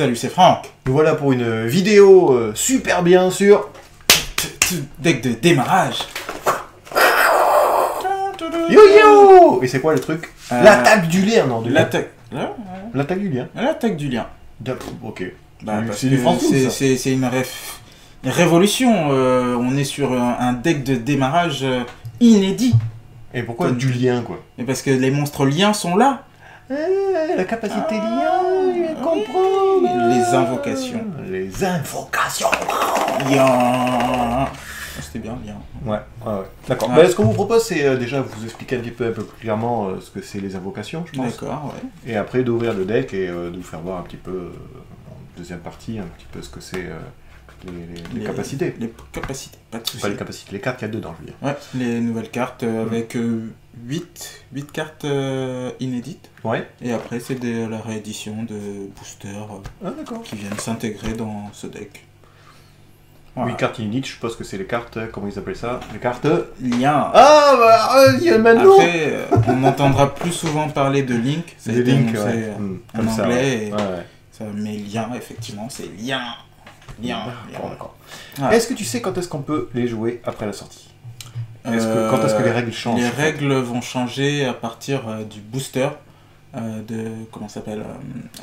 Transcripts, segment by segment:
Salut, c'est Franck. Nous voilà pour une vidéo super bien sûr. Deck de démarrage. Yo-yo. Et c'est quoi le truc? L'attaque du lien, non? L'attaque du lien. L'attaque du lien. Ok. Bah, c'est du français. C'est une révolution. On est sur un deck de démarrage inédit. Et pourquoi du lien, quoi? Et parce que les monstres liens sont là. La capacité lien, il comprend. Les invocations. Les invocations. Lien. C'était bien, lien. Ouais. D'accord. Ouais. Bah, ce qu'on vous propose, c'est déjà vous expliquer un peu plus clairement ce que c'est les invocations, je pense. D'accord, ouais. Et après d'ouvrir le deck et de vous faire voir un petit peu, en deuxième partie, un petit peu ce que c'est les capacités. Les capacités, pas de soucis. Pas les capacités, les cartes qu'il y a dedans, je veux dire. Ouais, les nouvelles cartes avec 8 cartes inédites. Ouais. Et après, c'est la réédition de boosters D'accord. qui viennent s'intégrer dans ce deck. 8 cartes inédites, je suppose que c'est les cartes, comment ils appellent ça? Les cartes... Lien. Ah, bah, il y a maintenant. Après, on entendra plus souvent parler de Link. Ça a été Link, annoncé en comme ça, anglais. ouais. Ça, mais lien, effectivement, c'est lien. D'accord. Ouais. Est-ce que tu sais quand est-ce qu'on peut les jouer après la sortie? Quand est-ce que les règles changent? Les règles vont changer à partir du booster. Comment ça s'appelle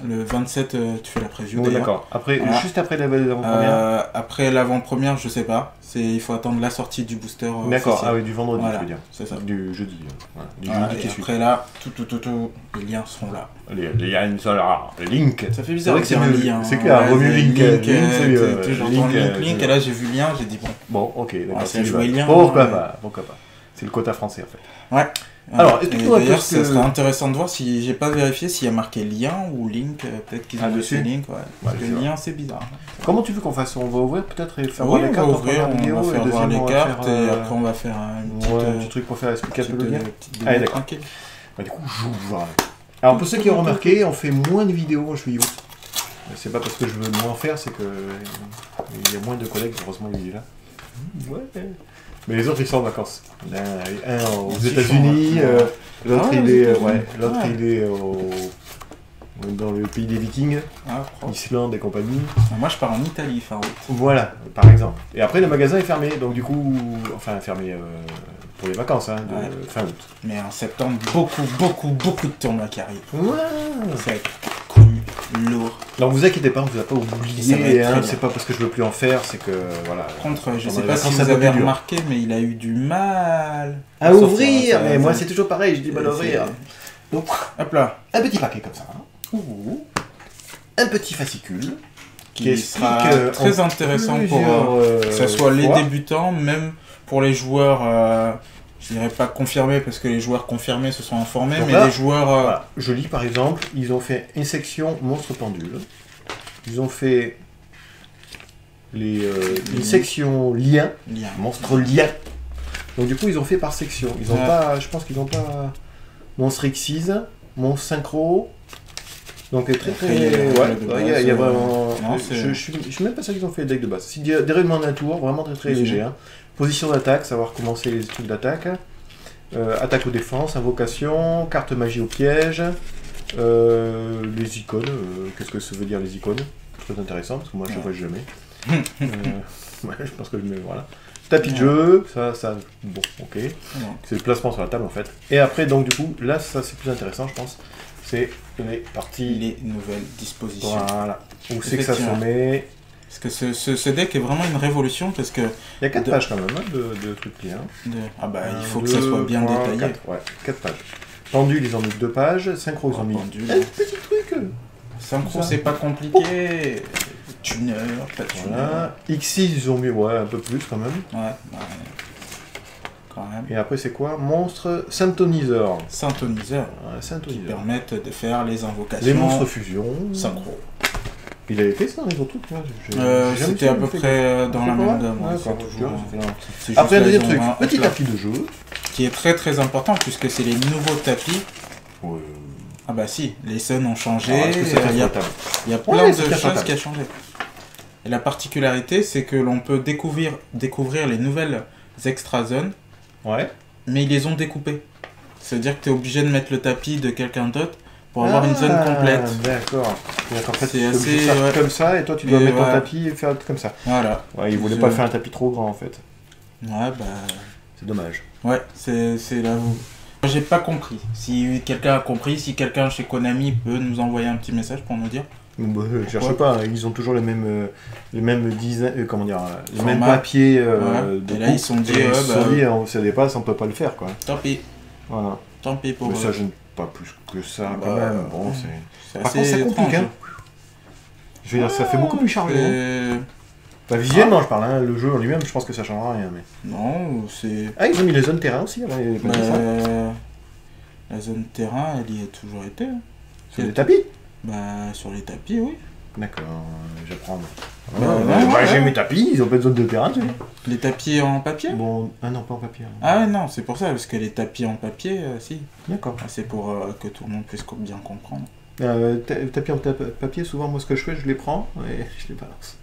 le 27, tu fais la preview. Oui, d'accord. Après, voilà. Juste après l'avant-première. Après l'avant-première, je sais pas. Il faut attendre la sortie du booster. D'accord, officiel. ah oui, du vendredi, voilà, je veux dire. c'est ça. Du jeudi. Du Voilà, jeudi qui et suit. après là, les liens seront là. Les liens sont là. Link. Ça fait bizarre. C'est vrai que c'est un mieux. lien. C'est clair, vaut mieux Link. Link, c'est mieux. J'entends Link, et là j'ai vu lien, j'ai dit bon. Bon, ok, d'accord. C'est jouer lien. Pourquoi pas? C'est le quota français en fait. Ouais. Alors, explique-nous un peu d'ailleurs, ce ça que... serait intéressant de voir si j'ai pas vérifié s'il y a marqué lien ou link. Peut-être qu'ils ont dessus. laissé link. Ouais. Parce que c'est lien, c'est bizarre. Comment tu veux qu'on fasse? On va ouvrir peut-être et faire Oui, voir les on cartes va en ouvrir, première vidéo, on va faire et voir deuxième, les on va cartes faire, et après on va faire un petit truc pour faire expliquer un peu le lien. petite Allez, vidéo d'accord. tranquille. Bah, du coup, j'ouvre. Alors, pour ceux qui ont remarqué, on fait moins de vidéos en juillet. C'est pas parce que je veux moins faire, c'est que il y a moins de collègues, heureusement il est là. Ouais. Mais les autres ils sont en vacances. Un aux États-Unis, l'autre il est dans le pays des Vikings, Islande et compagnie. Moi je pars en Italie fin août. Voilà, par exemple. Et après le magasin est fermé, donc du coup, enfin fermé pour les vacances, fin août. Mais en septembre, beaucoup de tournois qui arrivent. Ouais. Ça va être cool, lourd. Donc vous inquiétez pas, on vous a pas oublié, c'est pas parce que je veux plus en faire, c'est que voilà. Par contre, je sais les pas si vacances, vous ça avez va plus dur. remarqué, mais il a eu du mal À ouvrir, mais moi c'est toujours pareil, je dis mal à ouvrir. Donc, hop là, un petit paquet comme ça. Ouh. Un petit fascicule qui sera très intéressant pour que ce soit les débutants, même pour les joueurs, je dirais pas confirmés parce que les joueurs confirmés se sont informés, mais les joueurs... Voilà. Je lis par exemple, ils ont fait une section monstre pendule, ils ont fait une section lien, monstre lien. Donc du coup ils ont fait par section, ils ont pas, je pense qu'ils n'ont pas monstre Xyz, monstre synchro. Donc très il y a vraiment... je suis même pas sûr qu'ils ont fait le deck de base. C'est des règlements d'un tour, vraiment très léger. Hein. Position d'attaque, savoir comment c'est les trucs d'attaque. Attaque ou défense, invocation, carte magie au piège. Les icônes, qu'est-ce que ça veut dire les icônes? Très intéressant, parce que moi je ne vois jamais. Je pense que je mets... Voilà. Tapis de jeu, ça, bon, ok. C'est le placement sur la table en fait. Et après, donc du coup, là, ça c'est plus intéressant, je pense. C'est les parties... Les nouvelles dispositions. Voilà. Où c'est que ça se met... Parce que ce deck est vraiment une révolution, parce que... Il y a 4 pages quand même, de trucs liés. Ah bah, il faut que ça soit bien détaillé. 4 pages. Pendule, ils ont mis 2 pages. Synchro, ils ont mis un petit truc. Synchro, c'est pas compliqué. Tuner, pas de tuner. Voilà. Xyz, ils ont mis un peu plus quand même. Ouais, bah, quand même. Et après, c'est quoi? Monstre Synthoniseur. Synthoniseur. Qui permettent de faire les invocations. Les monstres fusion. Synchro. Il avait fait ça dans les autres trucs, c'était à peu près dans la même gamme. Après, un deuxième truc, petit tapis de jeu. Qui est très important, puisque c'est les nouveaux tapis. Ah bah si, les suns ont changé, il y a plein de choses qui ont changé. Et la particularité, c'est que l'on peut découvrir les nouvelles extra zones, mais ils les ont découpées. C'est-à-dire que tu es obligé de mettre le tapis de quelqu'un d'autre pour avoir une zone complète. D'accord. En fait, c'est assez comme ça et toi tu dois mettre ton tapis et faire comme ça. Voilà. Ouais, ils voulaient pas faire un tapis trop grand en fait. Ouais, bah. C'est dommage. Ouais, c'est là où. J'ai pas compris. Si quelqu'un a compris, si quelqu'un chez Konami peut nous envoyer un petit message pour nous dire. Bah, je cherche pas, ils ont toujours les mêmes design, comment dire, les mêmes papiers. Et là ils sont dit, ça dépasse, on peut pas le faire quoi. Tant pis. Voilà. Tant pis pour eux. Mais ça gêne pas plus que ça quand même. Bon, c'est. Par contre, ça complique, hein. Je veux dire, ça fait beaucoup plus chargé. Bah, visuellement, je parle, hein. Le jeu en lui-même, je pense que ça changera rien. Mais... Non, c'est. Ah, ils ont mis les zones terrain aussi, avant la zone terrain, elle y a toujours été. Hein. Sur les tapis? Bah, sur les tapis, oui. D'accord, j'apprends. J'ai mes tapis, ils ont pas de zone de terrain, tu sais. Les tapis en papier? Bon, ah non, pas en papier. Hein. Ah non, c'est pour ça, parce que les tapis en papier, si. D'accord. C'est pour que tout le monde puisse bien comprendre. Tapis en papier, souvent, moi, ce que je fais, je les prends et je les balance.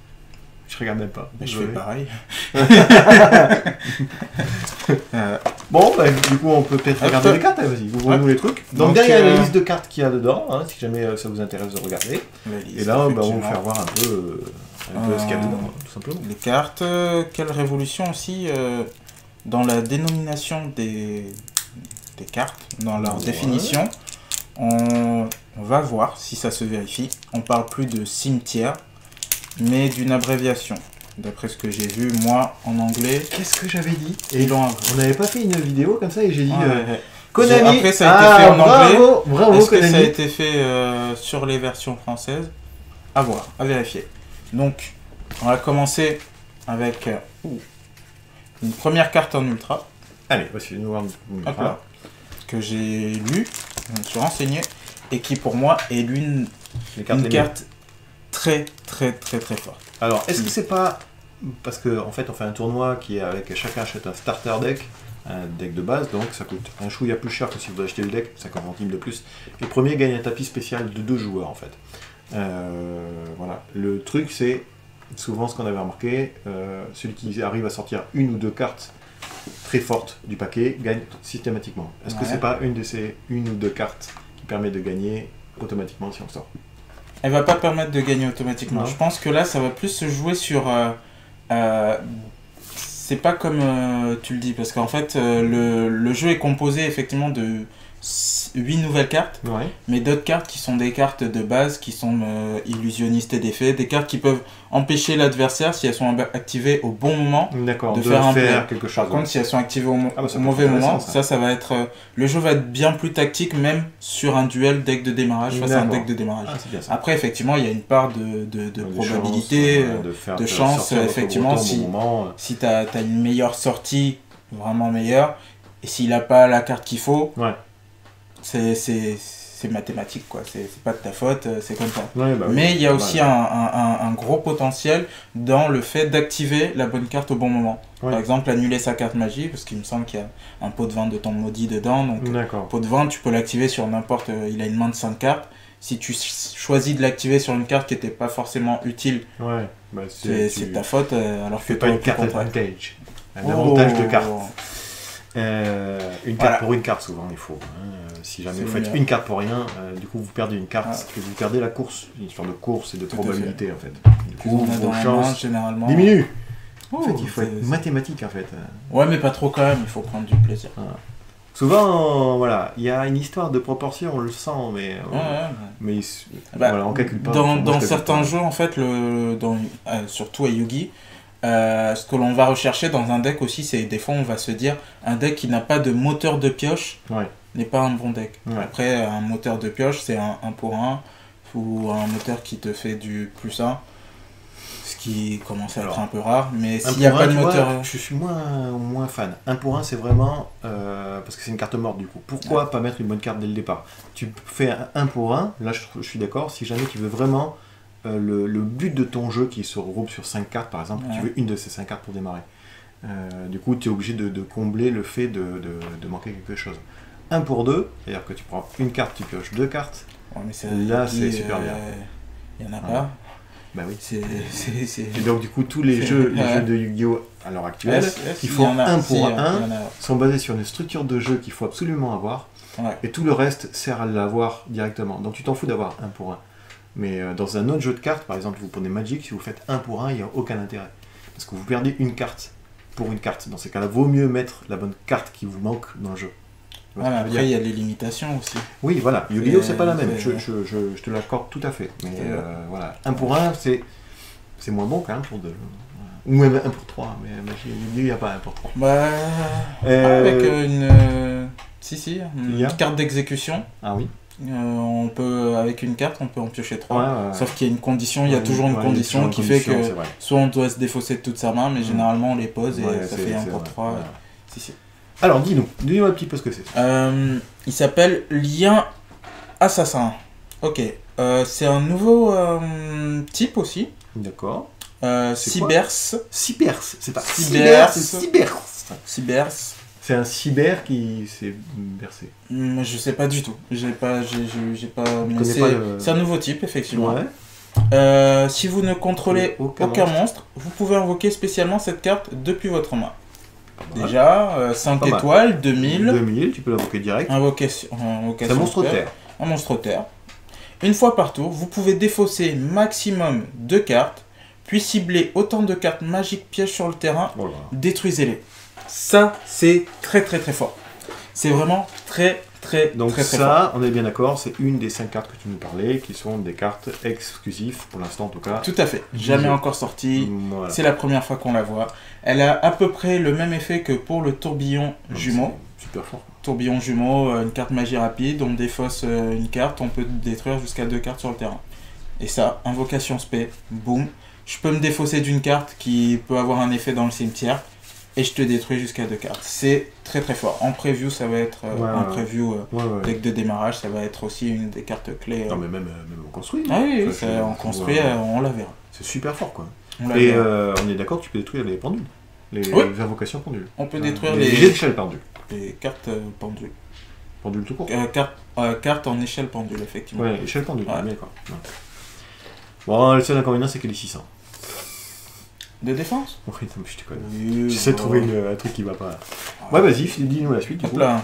Je regarde même pas. Je fais pareil. Bon, bah, du coup, on peut peut-être regarder les cartes. Vas-y, ouvrez-nous les trucs. Donc derrière, il y a la liste de cartes qu'il y a dedans, hein, si jamais ça vous intéresse de regarder. Et là, on va vous faire voir un peu ce qu'il y a dedans, tout simplement. Les cartes, quelle révolution aussi dans la dénomination des cartes, dans leur définition. On va voir si ça se vérifie. On parle plus de cimetière, mais d'une abréviation. D'après ce que j'ai vu, moi, en anglais... Qu'est-ce que j'avais dit? On n'avait pas fait une vidéo comme ça et j'ai dit... Konami. Après, ça a été fait en anglais. Bravo, Est-ce que Konami. ça a été fait sur les versions françaises? À voir, à vérifier. Donc, on va commencer avec une première carte en ultra. Allez, voici une noire ultra. Que j'ai lu, je me suis renseigné, et qui pour moi est une carte très forte. Alors, est-ce que c'est pas parce que en fait on fait un tournoi qui est avec chacun achète un starter deck, un deck de base, donc ça coûte un chouïa plus cher que si vous achetez le deck, 50 centimes de plus. Et le premier gagne un tapis spécial de 2 joueurs en fait. Voilà. Le truc c'est souvent ce qu'on avait remarqué, celui qui arrive à sortir une ou deux cartes très fortes du paquet gagne systématiquement. Est-ce que c'est pas une de ces une ou deux cartes qui permet de gagner automatiquement si on sort? Elle va pas permettre de gagner automatiquement. Non. Je pense que là, ça va plus se jouer sur... c'est pas comme tu le dis, parce qu'en fait, le jeu est composé effectivement de 8 nouvelles cartes, mais d'autres cartes qui sont des cartes de base, qui sont illusionnistes et d'effet, des cartes qui peuvent empêcher l'adversaire, si elles sont activées au bon moment, de faire quelque chose. Par contre, si elles sont activées au mauvais moment, ça va être... le jeu va être bien plus tactique, même sur un duel deck de démarrage face à un deck de démarrage. Après, effectivement, il y a une part de probabilité, de chance, effectivement, si tu as une meilleure sortie, vraiment meilleure, et s'il n'a pas la carte qu'il faut... C'est mathématique, quoi. C'est pas de ta faute, c'est comme ça. Mais il y a aussi un gros potentiel dans le fait d'activer la bonne carte au bon moment. Par exemple, annuler sa carte magie, parce qu'il me semble qu'il y a un pot de vin de temps maudit dedans. Donc, pot de vin, tu peux l'activer sur n'importe... il a une main de 5 cartes. Si tu choisis de l'activer sur une carte qui n'était pas forcément utile, c'est ta faute. Alors que pas une carte advantage. Un avantage de carte. Une carte pour une carte souvent il faut. Si jamais vous faites une carte pour rien, du coup vous perdez une carte, vous perdez la course. Une histoire de course et de probabilité en fait. Du coup vos chances généralement diminuent. En fait il faut être mathématique en fait. Ouais mais pas trop quand même, il faut prendre du plaisir. Souvent voilà, il y a une histoire de proportion, on le sent, mais voilà, on calcule pas. Dans certains jeux en fait, surtout à Yu-Gi, ce que l'on va rechercher dans un deck aussi, c'est des fois on va se dire un deck qui n'a pas de moteur de pioche n'est pas un bon deck. Après un moteur de pioche c'est un 1 pour 1 ou un moteur qui te fait du +1, ce qui commence à être un peu rare, mais s'il n'y a pas de moteur... je suis moins fan. 1 pour 1 c'est vraiment parce que c'est une carte morte du coup. Pourquoi pas mettre une bonne carte dès le départ? Tu fais un 1 pour 1, là je suis d'accord, si jamais tu veux vraiment le but de ton jeu qui se regroupe sur 5 cartes par exemple, tu veux une de ces 5 cartes pour démarrer. Du coup, tu es obligé de combler le fait de manquer quelque chose. 1 pour 2, c'est-à-dire que tu prends une carte, tu pioches 2 cartes. Mais là, c'est super bien. Il y en a pas. Bah oui. Et donc, du coup, tous les jeux de Yu-Gi-Oh! À l'heure actuelle, qui font 1 pour 1, sont basés sur une structure de jeu qu'il faut absolument avoir. Ouais. Et tout le reste sert à l'avoir directement. Donc tu t'en fous d'avoir 1 pour 1. Mais dans un autre jeu de cartes, par exemple, vous prenez Magic, si vous faites 1 pour 1, il n'y a aucun intérêt. Parce que vous perdez une carte pour une carte. Dans ces cas-là, vaut mieux mettre la bonne carte qui vous manque dans le jeu. Voilà, après, il y a les limitations aussi. Oui, voilà. Yu-Gi-Oh, c'est pas la même. Je te l'accorde tout à fait. Mais voilà, 1 pour 1, c'est moins bon qu'un pour 2. Ou même 1 pour 3. Mais Yu-Gi-Oh, il n'y a pas 1 pour 3. Bah, avec une... une carte d'exécution. Ah oui. On peut, avec une carte, on peut en piocher 3. Ouais. Sauf qu'il y a une condition, il y a toujours une condition qui fait que soit on doit se défausser de toute sa main, mais généralement on les pose et ça fait 1 pour 3. Ouais. Si. Alors dis-nous un petit peu ce que c'est. Il s'appelle Lien Assassin. Ok. C'est un nouveau type aussi. D'accord. Cybers. Cybers, c'est pas Cybers. Cybers. C'est un cyber qui s'est bercé. Je sais pas du tout. J'ai pas. C'est un nouveau type, effectivement. Ouais. Si vous ne contrôlez aucun monstre, vous pouvez invoquer spécialement cette carte depuis votre main. Déjà, 5 étoiles, 2000. 2000, tu peux l'invoquer direct. Invocation c'est un monstre terre. Un monstre terre. Une fois par tour, vous pouvez défausser maximum 2 cartes, puis cibler autant de cartes magiques pièges sur le terrain, détruisez-les. Ça, c'est très fort. C'est vraiment très Donc très ça, fort. on est bien d'accord, c'est une des 5 cartes que tu nous parlais, qui sont des cartes exclusives, pour l'instant en tout cas. Tout à fait, jamais encore sortie, c'est la première fois qu'on la voit. Elle a à peu près le même effet que pour le tourbillon jumeau. Super fort. Tourbillon jumeau, une carte magie rapide, on défausse une carte, on peut détruire jusqu'à 2 cartes sur le terrain. Et ça, invocation spé, boum. Je peux me défausser d'une carte qui peut avoir un effet dans le cimetière, et je te détruis jusqu'à 2 cartes. C'est très fort. En preview, ça va être deck de démarrage, ça va être aussi une des cartes clés. Non mais même on construit. Ah oui, on construit, on la verra. C'est super fort quoi. Et on est d'accord que tu peux détruire les pendules. Les invocations pendules. On peut détruire les échelles pendules. Les cartes pendules. Pendules tout court. Cartes en échelle pendule, effectivement. Ouais, échelle pendule, d'accord. Bon, le seul inconvénient, c'est qu'elle est 600. De défense? Oui, non, mais je te connais. J'essaie de trouver un truc qui va pas. Ouais, vas-y, dis-nous la suite. Du coup. Là.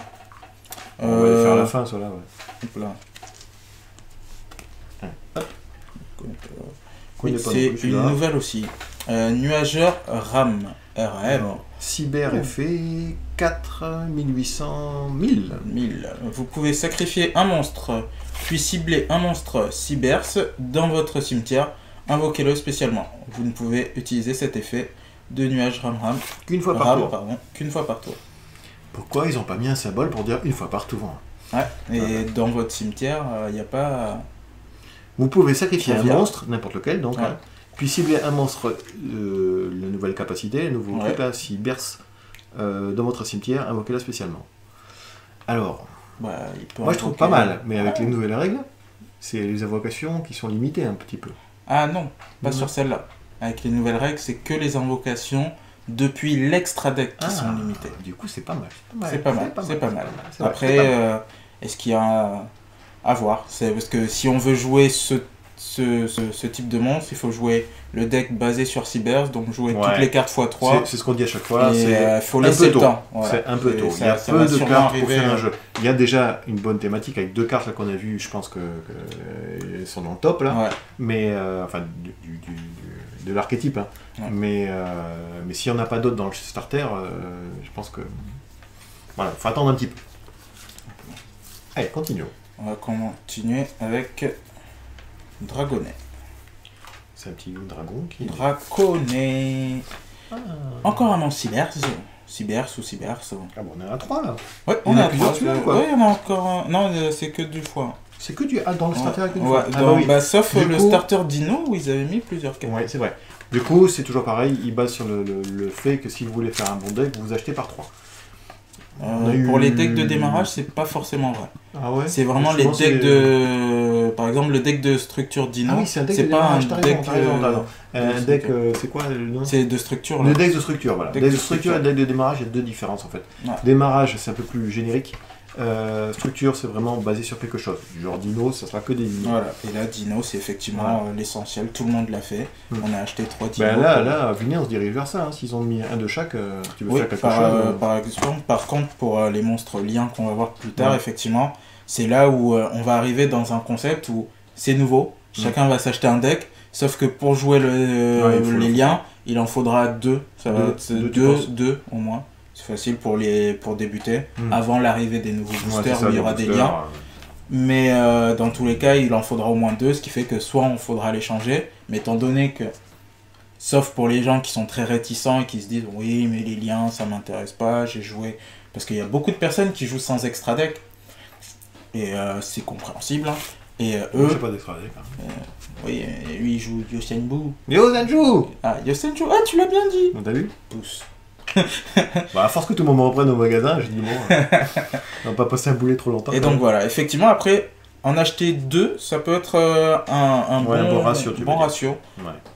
On va aller faire la fin, cela. Hop là. C'est une nouvelle aussi. Nuageur RAM. RM. Cyber effet 4800 1000. Vous pouvez sacrifier un monstre, puis cibler un monstre Cybers dans votre cimetière. Invoquez-le spécialement. Vous ne pouvez utiliser cet effet de nuage RAM qu'une fois par tour. Qu'une fois par tour. Pourquoi ils n'ont pas mis un symbole pour dire une fois par tour? Et dans votre cimetière, il n'y a pas... Vous pouvez sacrifier un monstre, n'importe lequel, donc, puis cibler un monstre, la nouvelle capacité, le nouveau truc là, s'il berce dans votre cimetière, invoquez-la spécialement. Alors, moi je trouve pas mal, mais avec les nouvelles règles, c'est les invocations qui sont limitées un petit peu. Ah non, pas sur celle-là. Avec les nouvelles règles, c'est que les invocations depuis l'extra deck qui sont limitées. Du coup, c'est pas mal. C'est pas mal. Après, est-ce qu'il y a à voir? C'est parce que si on veut jouer ce type de monstre, il faut jouer le deck basé sur Cybers, donc jouer toutes les cartes x3. C'est ce qu'on dit à chaque fois. Il faut laisser le temps. C'est un peu tôt. Il y a peu de cartes pour faire un jeu. Il y a déjà une bonne thématique avec 2 cartes qu'on a vues, je pense qu'elles sont dans le top là. Mais enfin de l'archétype. Mais s'il n'y en a pas d'autres dans le starter, je pense que voilà, faut attendre un petit peu. Allez, continuons. On va continuer avec Dragonnet. C'est un petit dragon qui... Draconnet. Encore un nom Cybers. Cybers ou Cybers. Ah bon, on est à 3 là. Ouais, on est à 3. Ouais, on a encore un... Non, c'est que du fois. C'est que du... Ah, dans le starter avec une fois. Sauf le starter Dino où ils avaient mis plusieurs cartes. Ouais, c'est vrai. Du coup, c'est toujours pareil. Il base sur le fait que si vous voulez faire un bon deck, vous achetez par 3. Pour les decks de démarrage, c'est pas forcément vrai. Ah ouais. C'est vraiment les decks de... Par exemple, le deck de structure Dino. Ah oui, c'est un deck de démarrage, t'as raison. Un deck, c'est quoi le nom? C'est de structure. Le deck de structure, voilà. Deck de structure et deck de démarrage, il y a 2 différences en fait. Démarrage, c'est un peu plus générique. Structure, c'est vraiment basé sur quelque chose. Genre Dino, ça sera que des Dino. Voilà, et là, Dino, c'est effectivement l'essentiel. Tout le monde l'a fait. On a acheté 3 Dino. Là, Vinny, on se dirige vers ça. Hein. S'ils ont mis un de chaque, tu veux faire quelque chose. Par exemple, par contre, pour les monstres liens qu'on va voir plus tard, effectivement, c'est là où on va arriver dans un concept où c'est nouveau. Chacun va s'acheter un deck, sauf que pour jouer les liens, il en faudra 2. Ça va être 2 au moins. C'est facile pour débuter, avant l'arrivée des nouveaux boosters où il y aura des liens. Mais dans tous les cas, il en faudra au moins 2, ce qui fait que soit on faudra les changer, mais étant donné que, sauf pour les gens qui sont très réticents et qui se disent « Oui, mais les liens, ça m'intéresse pas, j'ai joué... » Parce qu'il y a beaucoup de personnes qui jouent sans extra deck, et c'est compréhensible. Hein. Et eux... J'ai pas d'extra deck. Oui, et lui il joue Yosenju. Ah, Yosenju, ah tu l'as bien dit. T'as vu? Pousse. À force que tout le monde me reprenne au magasin, j'ai dit bon, on va pas passer un boulet trop longtemps. Et donc voilà, effectivement, après, en acheter 2, ça peut être un bon ratio. Bon ratio.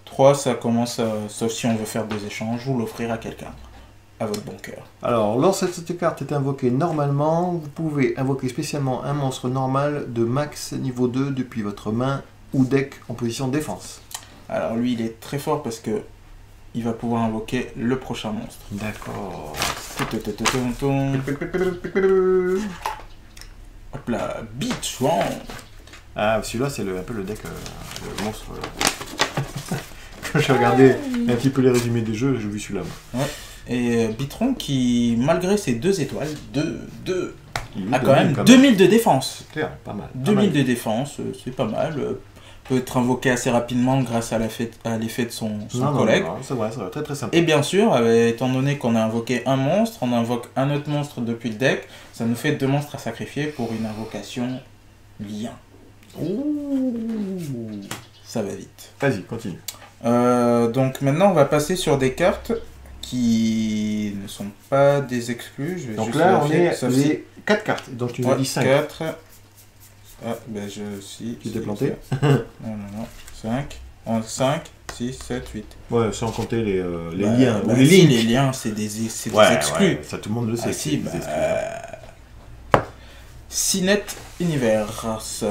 3, ça commence, sauf si on veut faire 2 échanges ou l'offrir à quelqu'un, à votre bon cœur. Alors, lorsque cette carte est invoquée normalement, vous pouvez invoquer spécialement un monstre normal de max niveau 2 depuis votre main ou deck en position de défense. Alors lui, il est très fort parce que il va pouvoir invoquer le prochain monstre. D'accord. Hop là, Beatron. Ah, celui-là, c'est un peu le deck, le monstre. Quand j'ai regardé un petit peu les résumés des jeux, j'ai vu celui-là. Ouais. Et Beatron qui, malgré ses 2 étoiles, a quand même 2000 de défense. C'est clair, pas mal. 2000 de défense, c'est pas mal. Peut être invoqué assez rapidement grâce à l'effet de son collègue. Non, c'est vrai, très très simple. Et bien sûr, étant donné qu'on a invoqué un monstre, on invoque un autre monstre depuis le deck, ça nous fait 2 monstres à sacrifier pour une invocation lien. Ouh. Ça va vite. Vas-y, continue. Donc maintenant, on va passer sur des cartes qui ne sont pas des exclus. Donc là, on est les 4 cartes. Donc tu nous as dit 5. 4. Ah, ben tu t'es planté. Non. 5, 6, 7, 8. Ouais, sans compter les liens. Ou les lignes. Les liens, c'est des exclus. Ouais, ça, tout le monde le sait. Ah si, Cinet Universe.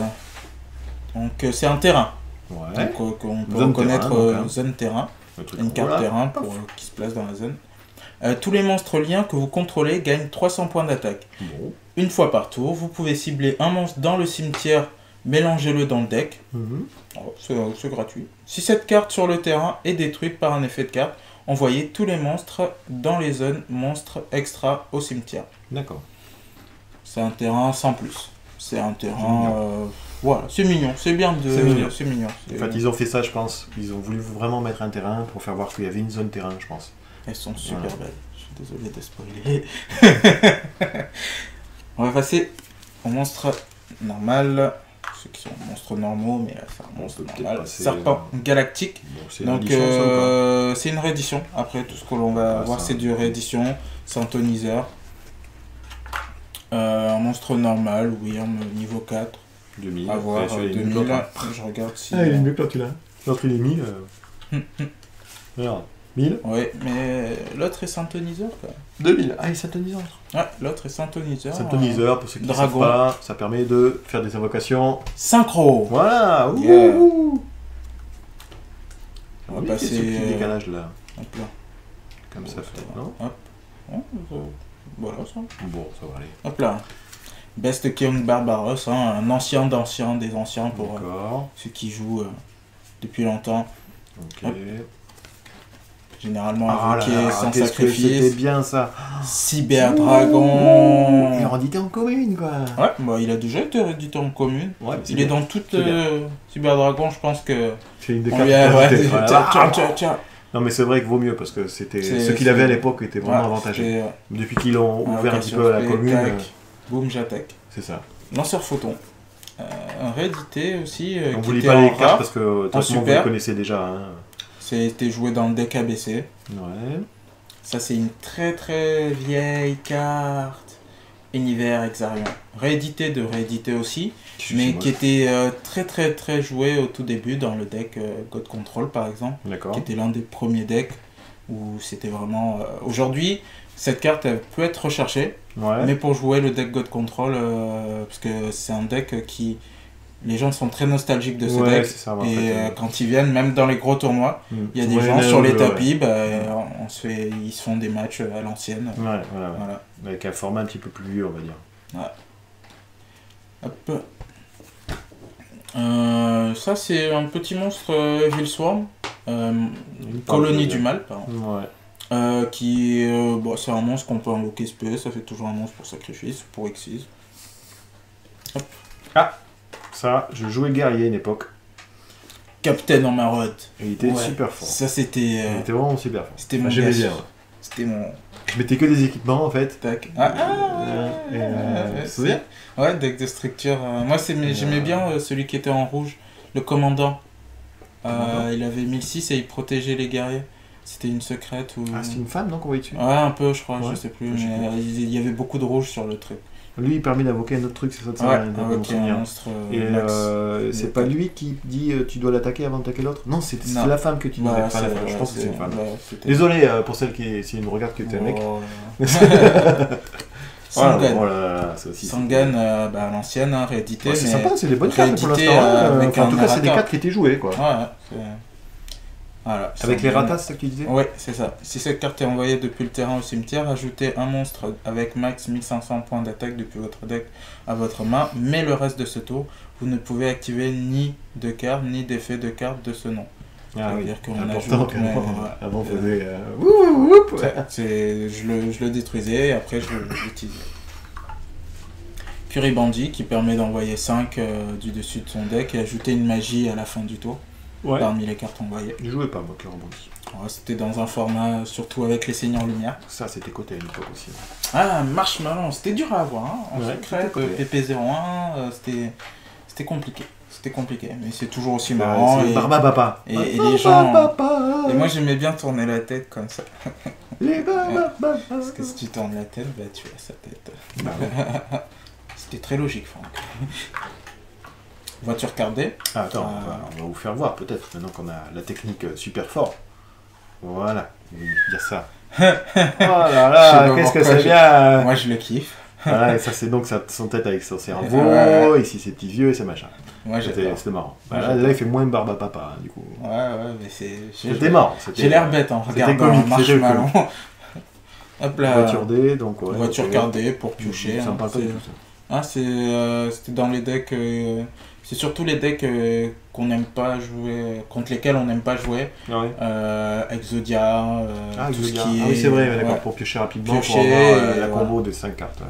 Donc c'est un terrain. Ouais. Donc on peut reconnaître zone terrain. Une carte terrain qui se place dans la zone. Tous les monstres liens que vous contrôlez gagnent 300 points d'attaque. Bon. Une fois par tour, vous pouvez cibler un monstre dans le cimetière, mélangez-le dans le deck. C'est gratuit. Si cette carte sur le terrain est détruite par un effet de carte, envoyez tous les monstres dans les zones monstres extra au cimetière. D'accord. C'est un terrain sans plus. C'est un terrain... voilà, c'est mignon, c'est bien c'est mignon. En fait, ils ont fait ça, je pense. Ils ont voulu vraiment mettre un terrain pour faire voir qu'il y avait une zone terrain, je pense. Elles sont super belles. Je suis désolé de spoiler. On va passer au monstre normal. Ceux qui sont monstres normaux, mais là c'est un monstre normal. Serpent galactique. Bon, donc c'est une réédition. Après, tout ce que l'on va voir, c'est du réédition. Synthoniseur. Un monstre normal, oui, niveau 4. 2000. À voir, 2000. Je regarde si... Ah, il est mieux que l'autre, là. L'autre, il est 1000. Regarde. 1000. Oui, mais l'autre est synthoniseur, quoi. 2000. Ah, il est synthoniseur. Ouais, l'autre est synthoniseur. Synthoniseur, pour ceux qui ne savent pas, ça permet de faire des invocations. Synchro. Voilà. Yeah. On va passer... ce petit décalage, là. Hop là. Comme ça, non? Hop. Voilà, ça. Bon, ça va aller. Hop là. Best King Barbaros, un ancien des anciens pour ceux qui jouent depuis longtemps. Ok. Hop. Généralement invoqué sans sacrifice. C'était bien ça. Cyberdragon. Il est réédité en commune, quoi. Ouais, bah, il a déjà été réédité en commune. Ouais, il est dans toute Cyberdragon, je pense que. C'est une des cartes. Tiens. Non, mais c'est vrai que vaut mieux parce que c'était ce qu'il avait à l'époque était vraiment avantageux. Depuis qu'ils l'ont ouvert un petit peu à la commune. Boum, j'attaque. C'est ça. Lanceur photon. réédité aussi. On vous lit pas les cartes parce que de toute façon vous les connaissez déjà. Hein. C'était joué dans le deck ABC. Ouais. Ça c'est une très très vieille carte. Univers Exarion. Réédité aussi. Mais qui était très joué au tout début dans le deck God Control par exemple. D'accord. Qui était l'un des premiers decks. où c'était vraiment... Aujourd'hui, cette carte, elle peut être recherchée, mais pour jouer le deck God Control, parce que c'est un deck qui... Les gens sont très nostalgiques de ce deck, ça, quand ils viennent, même dans les gros tournois, il y a des gens sur les tapis, ils se font des matchs à l'ancienne. Voilà. Avec un format un petit peu plus vieux, on va dire. Hop. Ça, c'est un petit monstre Evil Swarm, Colonie du Mal, pardon. Qui c'est un monstre qu'on peut invoquer SP, ça fait toujours un monstre pour sacrifice, pour Xyz. Ça, je jouais guerrier à une époque. Captain en marotte. Il était super fort. Ça, c'était... Il était vraiment super fort. C'était mon j'aimais bien. C'était mon... Je mettais que des équipements en fait. Tac. C'est bien. Ouais, deck de structure. Moi, j'aimais bien celui qui était en rouge, le commandant. Il avait 1006 et il protégeait les guerriers. C'était une secrète ou... c'est une femme, non, qu'on voyait dessus? Ouais, un peu, je crois, je sais plus. Mais il y avait beaucoup de rouge sur le truc. Lui, il permet d'invoquer un autre truc, c'est ça de ça. Invoquer un monstre. Et c'est pas lui qui dit tu dois l'attaquer avant d'attaquer l'autre? Non, c'est la femme que tu dois attaquer. Je pense que c'est une femme. Désolé pour celle qui nous regarde que t'es un mec. Sangan. Sangan, à l'ancienne, réédité. C'est sympa, c'est des bonnes cartes pour l'instant. En tout cas, c'est des cartes qui étaient jouées, quoi. Voilà, avec les ratas, c'est ça que tu disais? Oui, c'est ça. Si cette carte est envoyée depuis le terrain au cimetière, ajoutez un monstre avec max 1500 points d'attaque depuis votre deck à votre main, mais le reste de ce tour, vous ne pouvez activer ni de carte, ni d'effet de carte de ce nom. C'est-à-dire qu'on ajoute... Avant, on faisait... Je le détruisais et après je l'utilisais. Fury Bandit qui permet d'envoyer 5 du dessus de son deck et ajouter une magie à la fin du tour. Parmi les cartes envoyées. Je jouais pas, moi, Fury Bandit. C'était dans un format, surtout avec les Seigneurs Lumière. Ça, c'était côté à l'époque aussi. Marshmallow, c'était dur à avoir. En secret, PP01, c'était compliqué. C'était compliqué, mais c'est toujours aussi marrant. C'est Barbapapa. Et les gens... Et moi, j'aimais bien tourner la tête comme ça. Parce que si tu tournes la tête, tu as sa tête. C'était très logique, Franck. Voiture cardée. Attends, on va vous faire voir peut-être, maintenant qu'on a la technique super fort. Voilà, je vais dire ça. Oh là là, qu'est-ce que c'est bien. Moi je le kiffe. Voilà, et ça c'est donc son tête avec son cerveau, ici ses petits yeux et ses machins. Moi c'était marrant. Là il fait moins Barbapapa, du coup. Ouais, mais c'est... C'était marrant. J'ai l'air bête en regardant Marshmallow. Hop là. Voiture D, donc ouais. Voiture cardée pour piocher. Ça me parle pas du tout ça. C'était dans les decks... C'est surtout les decks qu'on n'aime pas jouer, contre lesquels on n'aime pas jouer. Exodia, tout ce qui est... oui, c'est vrai, d'accord, pour piocher rapidement, pour avoir la combo des 5 cartes.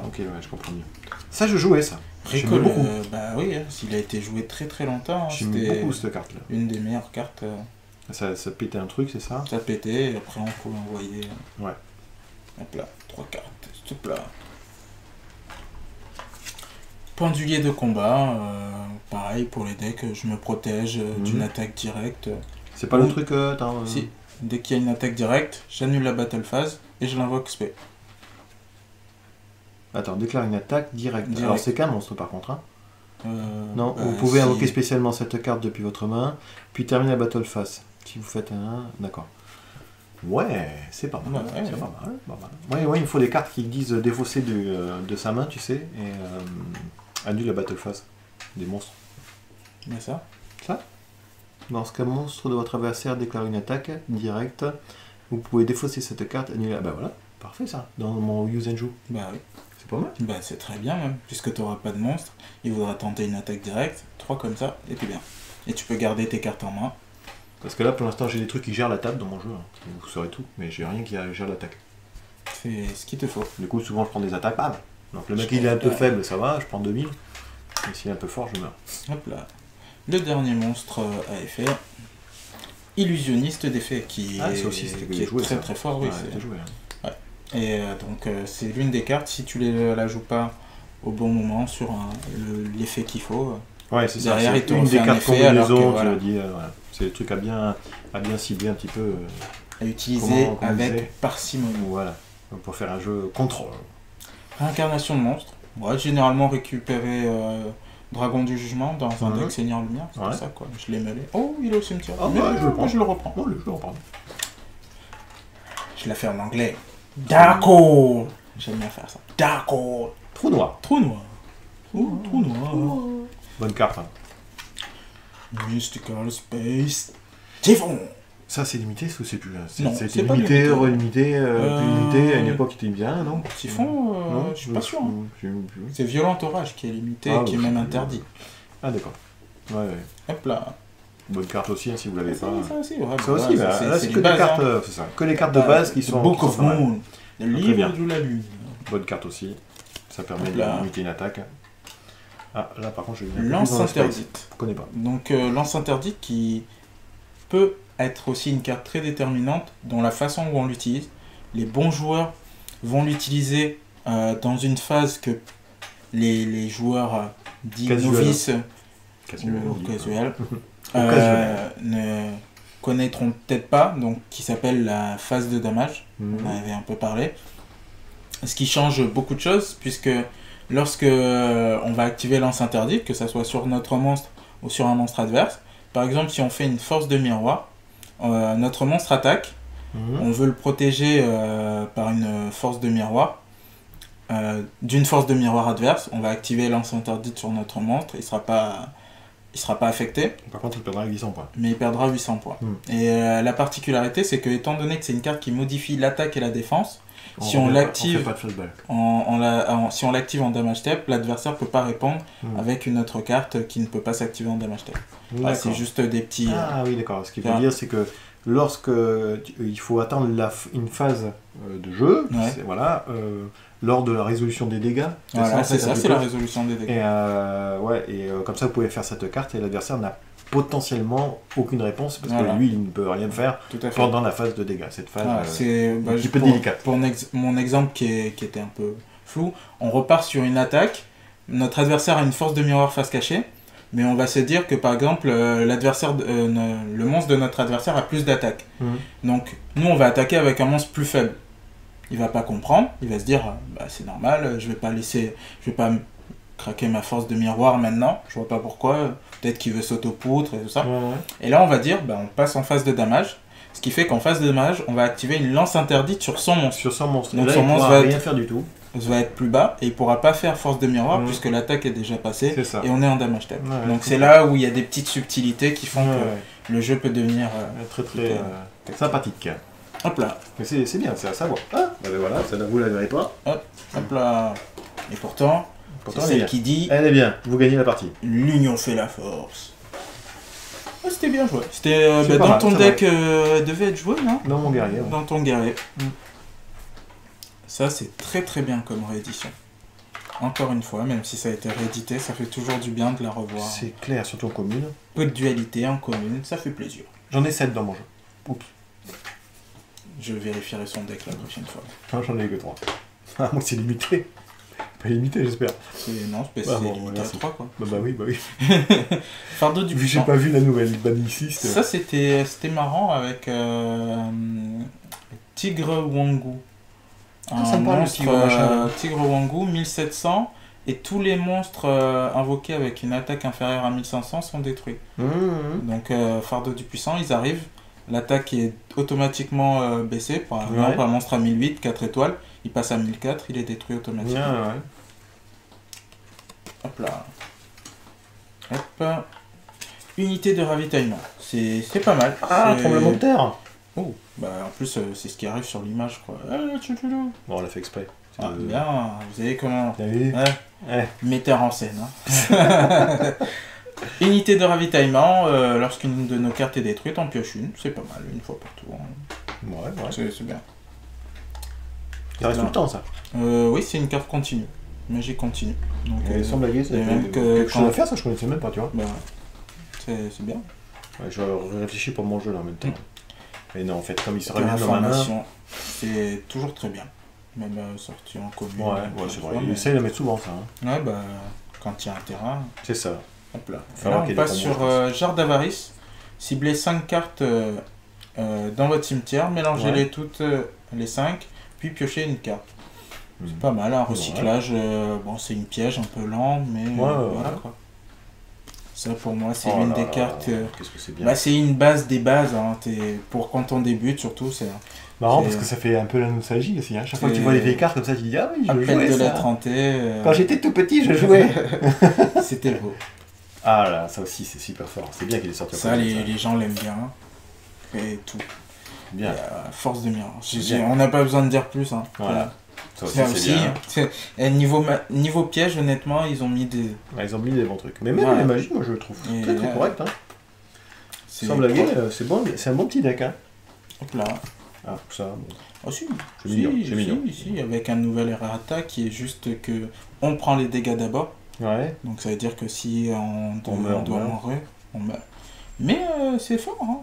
Ok, je comprends mieux. Ça, je jouais, ça. J'aimais beaucoup. Oui, il a été joué très très longtemps. J'aimais beaucoup cette carte-là. Une des meilleures cartes. Ça pétait un truc, c'est ça? Ça pétait, et après on pouvait envoyer... Hop là, 3 cartes, hop là. Pendulier de combat, pareil pour les decks, je me protège d'une attaque directe. C'est pas le truc Si, dès qu'il y a une attaque directe, j'annule la battle phase et je l'invoque SP. Attends, déclare une attaque directe. Alors c'est qu'un monstre par contre. Non, vous pouvez invoquer spécialement cette carte depuis votre main, puis terminer la battle phase. Si vous faites un... D'accord. Ouais, c'est pas mal. C'est pas mal. Ouais, il me faut des cartes qui disent défausser de sa main, tu sais, et annule la battle phase des monstres. Mais ça? Lorsqu'un monstre de votre adversaire déclare une attaque directe, vous pouvez défausser cette carte, annuler la... voilà, parfait ça, dans mon use and joue. Oui. C'est pas mal. C'est très bien même, puisque tu n'auras pas de monstre, il voudra tenter une attaque directe, 3 comme ça, et t'es bien. Et tu peux garder tes cartes en main. Parce que là, pour l'instant, j'ai des trucs qui gèrent la table dans mon jeu. Vous saurez tout, mais j'ai rien qui gère l'attaque. C'est ce qu'il te faut. Du coup, souvent, je prends des attaques, bam. Donc le mec, il est un peu faible, ça va, je prends 2000. Et s'il est un peu fort, je meurs. Hop là. Le dernier monstre à effet. Illusionniste d'effet, qui est très très fort. Oui, c'est joué. Et donc, c'est l'une des cartes, si tu la joues pas au bon moment sur l'effet qu'il faut... Ouais, c'est ça. Derrière, c'est une des cartes combinaisons, tu l'as dit. C'est le truc à bien cibler un petit peu. À utiliser avec parcimonie. Voilà, donc pour faire un jeu contrôle. Réincarnation de monstre. Généralement récupérer Dragon du Jugement dans un deck Seigneur Lumière, c'est pour ça quoi. Je l'ai mêlé. Oh, il est au cimetière. Je le reprends. Je le reprends. Non, je le reprends. Je la fais en anglais. D'accord. J'aime bien faire ça. D'accord. Trou noir. Trou noir. Oh, trou noir. Bonne carte. Hein. Mystical Space. Typhon. Ça, c'est limité ou c'est plus là? C'est pas limité, relimité, plus limité. À une époque, il était bien, non? Typhon, je suis pas sûr. C'est Violent Orage qui est limité, qui est même interdit. Ah, d'accord. Ouais. Hop là. Bonne carte aussi, hein, si vous l'avez pas. Ça aussi, ouais. Ça aussi, là, c'est que des cartes, c'est ça. Que les cartes de base qui sont. Book of Moon. Le livre de la lune. Bonne carte aussi. Ça permet de limiter une attaque. Ah, là, par contre, je vais Lance interdite. Je connais pas. Donc, lance interdite qui peut être aussi une carte très déterminante dans la façon où on l'utilise. Les bons joueurs vont l'utiliser dans une phase que les joueurs dits novices ou casuels ne connaîtront peut-être pas, donc qui s'appelle la phase de damage. On avait un peu parlé. Ce qui change beaucoup de choses, puisque lorsque on va activer lance interdite, que ce soit sur notre monstre ou sur un monstre adverse, par exemple si on fait une force de miroir, notre monstre attaque, on veut le protéger par une force de miroir, d'une force de miroir adverse, on va activer lance interdite sur notre monstre, il sera pas affecté. Par contre, il perdra 800 points. Mais il perdra 800 points. Et la particularité, c'est que étant donné que c'est une carte qui modifie l'attaque et la défense, si on l'active si on l'active en damage step, l'adversaire peut pas répondre avec une autre carte qui ne peut pas s'activer en damage step. C'est juste des petits... Ah oui, d'accord. Ce qui veut dire, c'est que lorsque il faut attendre une phase de jeu, voilà, lors de la résolution des dégâts. Voilà, c'est ça, c'est la résolution des dégâts. Et comme ça, vous pouvez faire cette carte et l'adversaire n'a potentiellement aucune réponse parce que lui, il ne peut rien faire pendant la phase de dégâts. Cette phase c'est un petit peu délicate. Pour mon exemple qui était un peu flou, on repart sur une attaque, notre adversaire a une force de miroir face cachée, mais on va se dire que par exemple le monstre de notre adversaire a plus d'attaque. Donc nous on va attaquer avec un monstre plus faible. Il va pas comprendre, il va se dire c'est normal, je vais pas craquer ma force de miroir maintenant, je vois pas pourquoi, peut-être qu'il veut s'auto-poutre et tout ça. Et là on va dire on passe en phase de damage, ce qui fait qu'en phase de damage on va activer une lance interdite sur son monstre. Donc son monstre va rien faire du tout. Va être plus bas et il pourra pas faire force de miroir puisque l'attaque est déjà passée et on est en damage step. Donc c'est là où il y a des petites subtilités qui font que le jeu peut devenir très sympathique. Hop là. Mais c'est bien, c'est à savoir. Ah, voilà, ça vous la verrez pas. Hop là. Et pourtant c'est celle qui dit... Elle est bien, vous gagnez la partie. L'union fait la force. C'était bien joué. C'était dans ton deck devait être joué, non? Dans mon guerrier. Dans ton guerrier. Ça, c'est très très bien comme réédition. Encore une fois, même si ça a été réédité, ça fait toujours du bien de la revoir. C'est clair, surtout en commune. Peu de dualité en commune, ça fait plaisir. J'en ai 7 dans mon jeu. Oups. Je vérifierai son deck la prochaine fois. Non, j'en ai que 3. Ah, moi c'est limité. Pas limité, j'espère. Non, c'est limité à 3 quoi. Bah oui. Fardeau du puissant. J'ai pas vu la nouvelle banissiste. Ça c'était marrant avec Tigre Wangu. Ça me parle, Tigre Wangu, 1700, et tous les monstres invoqués avec une attaque inférieure à 1500 sont détruits. Donc Fardeau du puissant, ils arrivent, l'attaque est automatiquement baissée, par exemple un monstre à 1008, 4 étoiles, il passe à 1004, il est détruit automatiquement. Hop là. Hop. Unité de ravitaillement, c'est pas mal. Ah, tremblement de terre. Oh, en plus c'est ce qui arrive sur l'image quoi. Bon, on l'a fait exprès. Bien, vous savez comment. Metteur en scène. Unité de ravitaillement, lorsqu'une de nos cartes est détruite, on pioche une, c'est pas mal, une fois par tour. C'est bien. Ça reste tout le temps ça. Oui, c'est une carte continue. Magie continue. Donc, sans blaguer, c'est quelque chose à faire, ça je connaissais même pas, tu vois. C'est bien. Je réfléchis pour mon jeu là en même temps. Mais non, en fait, comme il serait bien dans ma main... C'est toujours très bien. Même sorti en commune. C'est vrai. Il essaie de la mettre souvent, ça. Quand il y a un terrain... C'est ça. Hop là. On passe sur Jarre d'Avarice. Ciblez 5 cartes dans votre cimetière. Mélangez-les toutes les 5. Puis piochez une carte. C'est pas mal, un recyclage. C'est une piège un peu lent, mais voilà quoi. Ça pour moi c'est une des cartes. Qu'est-ce que c'est bien. C'est une base des bases. Pour quand on débute surtout, Marrant parce que ça fait un peu la nostalgie aussi. Hein. Chaque fois que tu vois les vieilles cartes comme ça, tu dis ah oui, je jouais de ça. la trentaine. Quand j'étais tout petit, je jouais. C'était beau. Ah là, ça aussi c'est super fort. C'est bien qu'il est sorti. Ça, les gens l'aiment bien. Et tout. Bien. Force de mirage. On n'a pas besoin de dire plus. Hein. Voilà. Ça aussi, c'est bien. Niveau piège, honnêtement, ils ont mis des... Ouais, ils ont mis des bons trucs. Mais même les magies, moi je le trouve très correct. Hein. Sans blaguer, c'est bon, c'est un bon petit deck. Hein. Hop là. Ah, ça, bon. Oh si, c'est mignon. Si, avec un nouvel errata qui est juste que on prend les dégâts d'abord. Ouais. Donc ça veut dire que si on meurt, on meurt. Mais c'est fort, hein.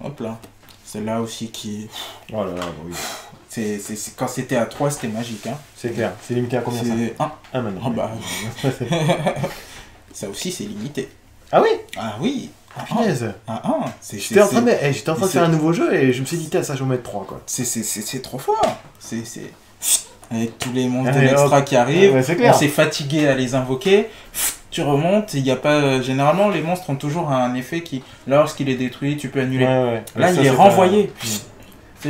Hop là. C'est là aussi qui... Oh là là, oui. Quand c'était à 3, c'était magique. Hein. C'est clair. C'est limité à combien ça 1. Maintenant. Ah bah... ça aussi, c'est limité. Ah oui. Ah oui. Punaise. J'étais en train de faire un nouveau jeu et je me suis dit, ça, je vais mettre 3 quoi. C'est trop fort. Avec tous les monstres de l'extra qui arrivent, on s'est fatigué à les invoquer. Tu remontes, il y a pas... généralement, les monstres ont toujours un effet qui, lorsqu'il est détruit, tu peux annuler. Là, il est renvoyé. C'est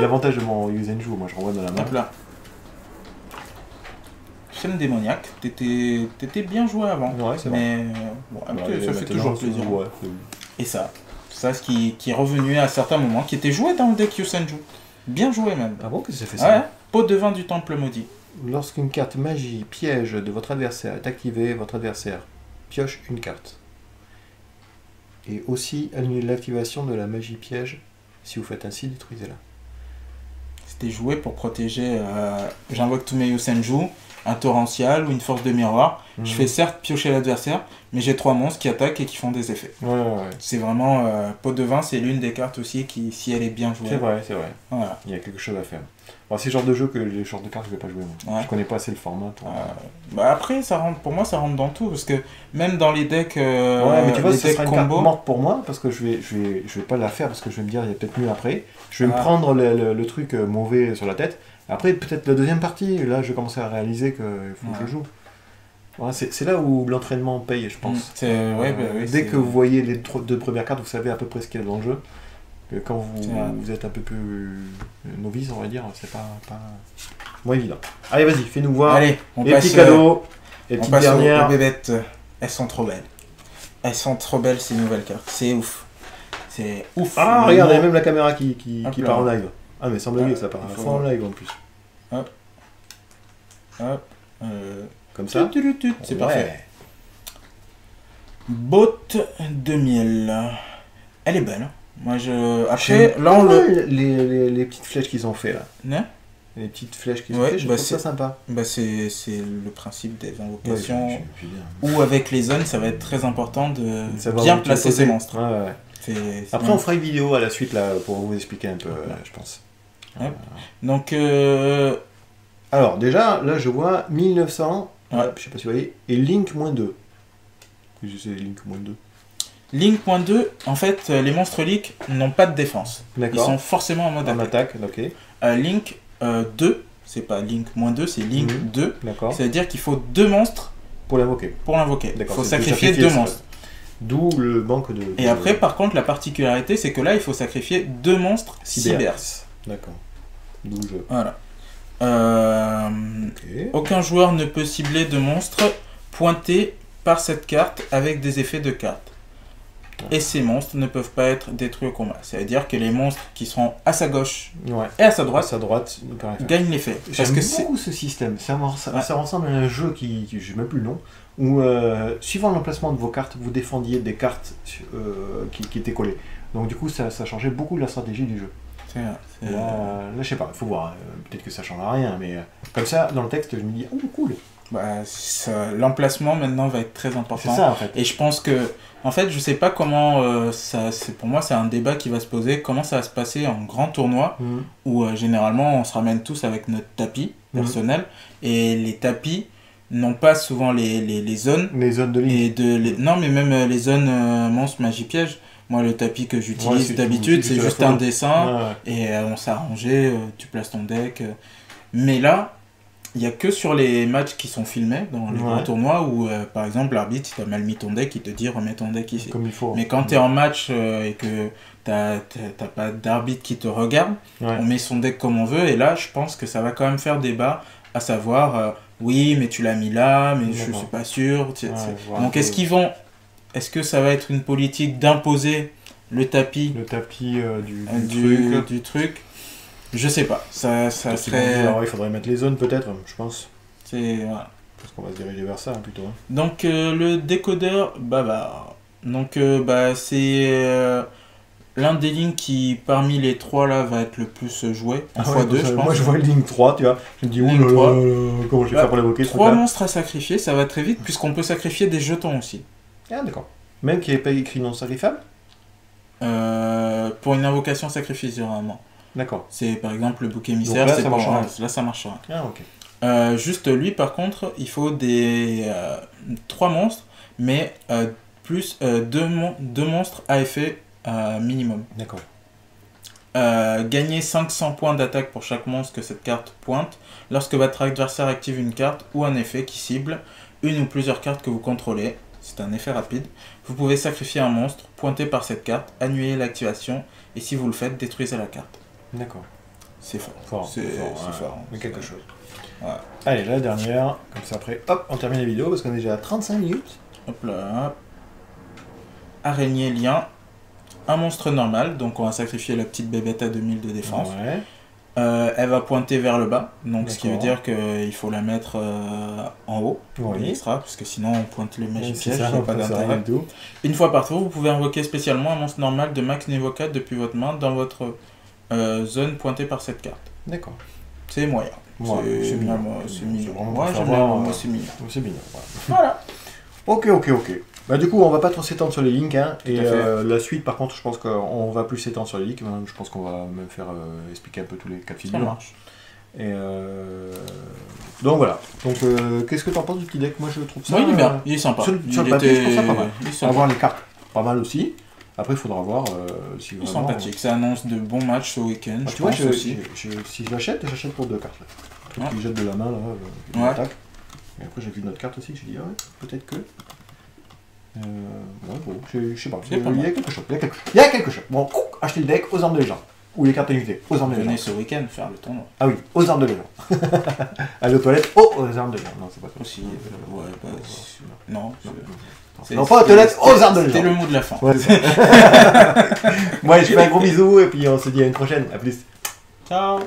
l'avantage de mon use and joue, moi je renvoie dans la main. Hop là. Chaîne démoniaque, t'étais bien joué avant. Ouais, c'est mais bon, ça fait toujours plaisir. Et ça ce qui est revenu à certains moments, qui était joué dans le deck Yusenju. Bien joué même. Ah bon, qu'est-ce que ça fait ça? Ouais, pot de vin du temple maudit. Lorsqu'une carte magie piège de votre adversaire est activée, votre adversaire pioche une carte. Et aussi annulez l'activation de la magie piège. Si vous faites ainsi, détruisez-la. C'était joué pour protéger... J'invoque tous mes Yusenju, un torrential ou une force de miroir. Je fais certes piocher l'adversaire, mais j'ai 3 monstres qui attaquent et qui font des effets. C'est vraiment... pot de vin, c'est l'une des cartes aussi qui, si elle est bien jouée... C'est vrai. Voilà. Il y a quelque chose à faire. Alors, c'est le genre de jeu que les genres de cartes je vais pas jouer. Moi. Je connais pas assez le format. Bah après, pour moi, ça rentre dans tout. Parce que même dans les decks mais tu vois, les ça decks sera une carte morte pour moi. Parce que je vais pas la faire. Parce que je vais me dire, il y a peut-être mieux après. Je vais me prendre le truc mauvais sur la tête. Après, peut-être la deuxième partie. Là, je vais commencer à réaliser qu'il faut que je joue. Ouais, c'est là où l'entraînement paye, je pense. Dès que vous voyez les 2 premières cartes, vous savez à peu près ce qu'il y a dans le jeu. Que quand vous êtes un peu plus novice, on va dire, c'est pas moins évident. Allez, vas-y, fais-nous voir. Allez, les petits cadeaux, les petites dernières. Aux bébêtes. Elles sont trop belles. Elles sont trop belles, ces nouvelles cartes. C'est ouf. C'est ouf. Ah, regarde, il y a même la caméra qui part en live. Ah, mais sans blaguer, ça part en live en plus. Hop. Comme ça. C'est parfait. Botte 2000. Elle est belle. Moi, après, là, les petites flèches qu'ils ont fait là. Les petites flèches qu'ils ont fait, je trouve ça sympa. Bah c'est le principe des invocations. Ou avec les zones, ça va être très important de bien placer ces monstres. Après, on fera une vidéo à la suite là pour vous expliquer un peu, je pense. Donc, alors déjà, là, je vois 1900. Je sais pas si vous voyez. Et Link -2. C'est Link -2. Link.2, en fait, les monstres Link n'ont pas de défense. Ils sont forcément en mode attaque. Ok. Link 2, c'est pas Link -2, c'est Link 2. D'accord. C'est-à-dire qu'il faut 2 monstres pour l'invoquer. Il faut sacrifier 2 monstres. D'où le manque de... Et après, par contre, la particularité, c'est que là, il faut sacrifier 2 monstres Cybers. D'accord. D'où le jeu. Voilà. Aucun joueur ne peut cibler de monstres pointés par cette carte avec des effets de carte. Et ces monstres ne peuvent pas être détruits au combat. C'est-à-dire que les monstres qui seront à sa gauche et à sa droite gagnent l'effet. J'aime beaucoup ce système. Ça ressemble à un jeu qui je ne sais même plus le nom, où suivant l'emplacement de vos cartes, vous défendiez des cartes qui étaient collées. Donc du coup, ça changeait beaucoup la stratégie du jeu. Là, je sais pas, il faut voir. Peut-être que ça ne changera rien, mais comme ça, dans le texte, je me dis, oh cool. L'emplacement maintenant va être très important. C'est ça en fait. Et je pense que, en fait, je sais pas comment pour moi, c'est un débat qui va se poser. Comment ça va se passer en grand tournoi où généralement on se ramène tous avec notre tapis personnel et les tapis n'ont pas souvent les zones. Les zones de ligne. Non, mais même les zones monstres magie piège. Moi, le tapis que j'utilise d'habitude, c'est juste un dessin et on s'est arrangé. Tu places ton deck. Mais là, il n'y a que sur les matchs qui sont filmés dans les grands tournois où, par exemple, l'arbitre, si tu as mal mis ton deck, il te dit remets ton deck ici. Comme il faut. Mais quand tu es en match et que t'as pas d'arbitre qui te regarde, on met son deck comme on veut, et là, je pense que ça va quand même faire débat, à savoir, oui, mais tu l'as mis là, mais je suis pas sûr. Donc, est-ce que ça va être une politique d'imposer le tapis du truc? Je sais pas. Ça serait... Alors, il faudrait mettre les zones, peut-être, je pense. Voilà. Parce qu'on va se diriger vers ça, plutôt. Donc, le décodeur bavard. Donc, c'est... l'un des lignes qui, parmi les 3 là, va être le plus joué. En x2, je pense. Moi, je vois ligne 3, tu vois. Je me dis, comment je vais faire pour l'évoquer? 3 monstres à sacrifier, ça va très vite, puisqu'on peut sacrifier des jetons aussi. Ah, d'accord. Même qui n'est pas écrit non sacrifiable? Pour une invocation sacrifice, généralement. D'accord. C'est par exemple le bouc émissaire. Là, ça marchera. Ah, ok. Juste lui, par contre, il faut des 3 monstres, mais plus 2 monstres à effet minimum. D'accord. Gagner 500 points d'attaque pour chaque monstre que cette carte pointe. Lorsque votre adversaire active une carte ou un effet qui cible une ou plusieurs cartes que vous contrôlez, c'est un effet rapide, vous pouvez sacrifier un monstre pointé par cette carte, annuler l'activation, et si vous le faites, détruisez la carte. D'accord. C'est fort. C'est fort. Mais quelque chose. Ouais. Allez, la dernière, comme ça après, hop, on termine la vidéo parce qu'on est déjà à 35 minutes. Hop là. Araignée lien. Un monstre normal, donc on va sacrifier la petite bébête à 2000 de défense. Ouais. Elle va pointer vers le bas, donc ce qui veut dire qu'il faut la mettre en haut, extra, parce que sinon on pointe les magies pièges, ça n'a pas d'intérêt. Une fois par tour, vous pouvez invoquer spécialement un monstre normal de max niveau 4 depuis votre main dans votre zone pointée par cette carte. D'accord. C'est moyen. C'est mignon. C'est mignon. Moi, j'aime bien. C'est mignon. C'est mignon. Voilà. Ok. Bah, du coup, on va pas trop s'étendre sur les links. Hein, et la suite, par contre, je pense qu'on va plus s'étendre sur les links. Je pense qu'on va même faire expliquer un peu tous les cas de figure. Ça marche. Et donc voilà. Donc, qu'est-ce que tu en penses du petit deck? Moi, je trouve ça. Oui, il est bien. Il est sympa. Sur le papier, je trouve ça pas mal. On va voir les cartes. Pas mal aussi. Après, il faudra voir si vraiment... sympathique. Ça annonce de bons matchs ce week-end. Tu vois, si j'achète pour 2 cartes. Là. Un truc qui jette de la main, là. Attaque. Et après, j'ai vu notre carte aussi. J'ai dit, peut-être que. Je sais pas. Il y a quelque chose. Il y a quelque chose. Bon, achetez le deck aux armes de légende. Ou les cartes limitées aux armes de légende. Venez ce week-end faire le tournoi. Ah oui, aux armes de légende. Allez aux toilettes, aux armes de légende. Non, c'est pas ça. Aussi, non. Non, pas aux toilettes, aux armes de légende. C'était le mot de la fin. Ouais, moi, je fais un gros bisou et puis on se dit à une prochaine. À plus. Ciao.